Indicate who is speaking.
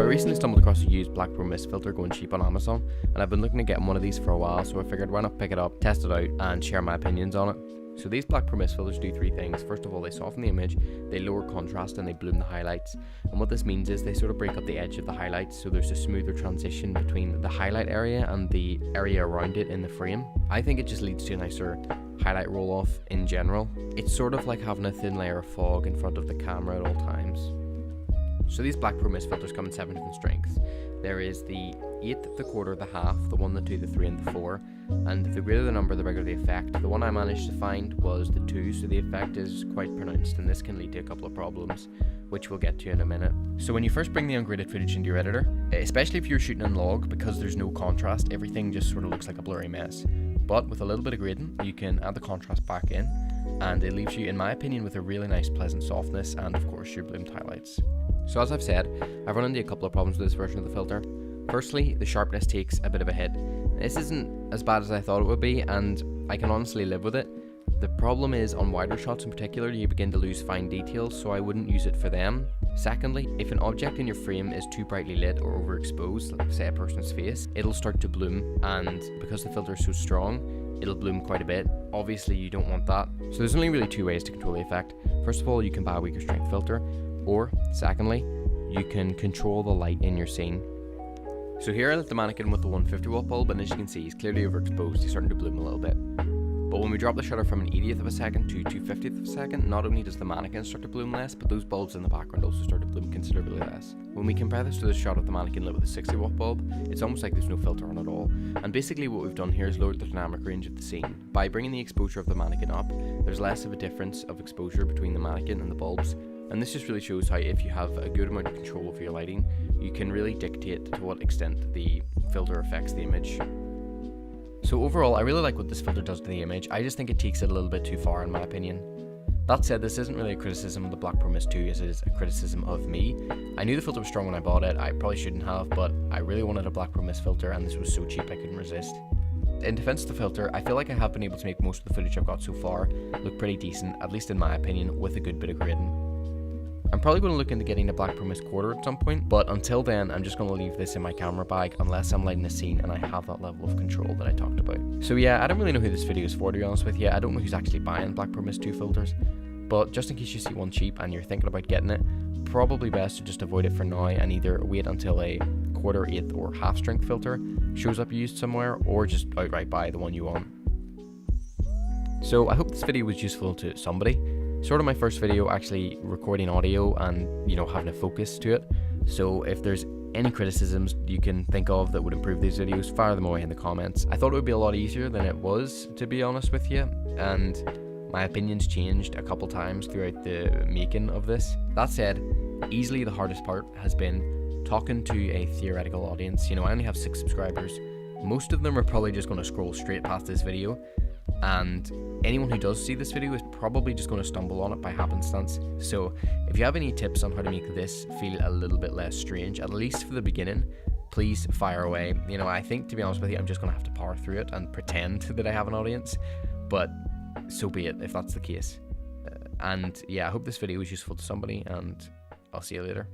Speaker 1: Recently stumbled across a used black pearl mist filter going cheap on Amazon, and I've been looking at getting one of these for a while, so I figured why not pick it up, test it out, and share my opinions on it. So these black pearl mist filters do three things. First of all, they soften the image, they lower contrast, and they bloom the highlights. And what this means is they sort of break up the edge of the highlights, so there's a smoother transition between the highlight area and the area around it in the frame. I think it just leads to a nicer highlight roll off in general. It's sort of like having a thin layer of fog in front of the camera at all times. So these black pearl mist filters come in 7 different strengths. There is the 8, the quarter, the half, the 1, the 2, the 3, and the 4. And the greater the number, the bigger the effect. The one I managed to find was the 2, so the effect is quite pronounced, and this can lead to a couple of problems, which we'll get to in a minute. So when you first bring the ungraded footage into your editor, especially if you're shooting in log, because there's no contrast, everything just sort of looks like a blurry mess. But with a little bit of grading, you can add the contrast back in, and it leaves you, in my opinion, with a really nice pleasant softness, and of course your bloomed highlights. So as I've said, I've run into a couple of problems with this version of the filter. Firstly, the sharpness takes a bit of a hit. This isn't as bad as I thought it would be, and I can honestly live with it. The problem is on wider shots in particular, you begin to lose fine details, so I wouldn't use it for them. Secondly, if an object in your frame is too brightly lit or overexposed, like say a person's face, it'll start to bloom, and because the filter is so strong, it'll bloom quite a bit. Obviously you don't want that. So there's only really 2 ways to control the effect. First of all, you can buy a weaker strength filter, or secondly, you can control the light in your scene. So here I lit the mannequin with the 150 watt bulb, and as you can see, he's clearly overexposed. He's starting to bloom a little bit. But when we drop the shutter from an 80th of a second to 250th of a second, not only does the mannequin start to bloom less, but those bulbs in the background also start to bloom considerably less. When we compare this to the shot of the mannequin lit with a 60 watt bulb, it's almost like there's no filter on at all. And basically what we've done here is lowered the dynamic range of the scene. By bringing the exposure of the mannequin up, there's less of a difference of exposure between the mannequin and the bulbs. And this just really shows how if you have a good amount of control over your lighting, you can really dictate to what extent the filter affects the image. So overall, I really like what this filter does to the image. I just think it takes it a little bit too far in my opinion. That said, this isn't really a criticism of the Black Pearl Mist 2 as it is a criticism of me. I knew the filter was strong when I bought it, I probably shouldn't have, but I really wanted a Black Pearl Mist filter and this was so cheap I couldn't resist. In defense of the filter, I feel like I have been able to make most of the footage I've got so far look pretty decent, at least in my opinion, with a good bit of grading. I'm probably going to look into getting a Black Pearl Mist quarter at some point, but until then I'm just going to leave this in my camera bag unless I'm lighting a scene and I have that level of control that I talked about. So yeah, I don't really know who this video is for, to be honest with you. I don't know who's actually buying Black Pearl Mist 2 filters, but just in case you see one cheap and you're thinking about getting it, probably best to just avoid it for now and either wait until a quarter, eighth or half strength filter shows up used somewhere, or just outright buy the one you want. So I hope this video was useful to somebody. Sort of my first video actually recording audio and, having a focus to it. So if there's any criticisms you can think of that would improve these videos, fire them away in the comments. I thought it would be a lot easier than it was, to be honest with you, and my opinions changed a couple times throughout the making of this. That said, easily the hardest part has been talking to a theoretical audience. I only have 6 subscribers. Most of them are probably just going to scroll straight past this video, and anyone who does see this video is probably just going to stumble on it by happenstance. So if you have any tips on how to make this feel a little bit less strange, at least for the beginning, please fire away. I think, to be honest with you, I'm just going to have to power through it and pretend that I have an audience, but so be it if that's the case. And yeah, I hope this video was useful to somebody, and I'll see you later.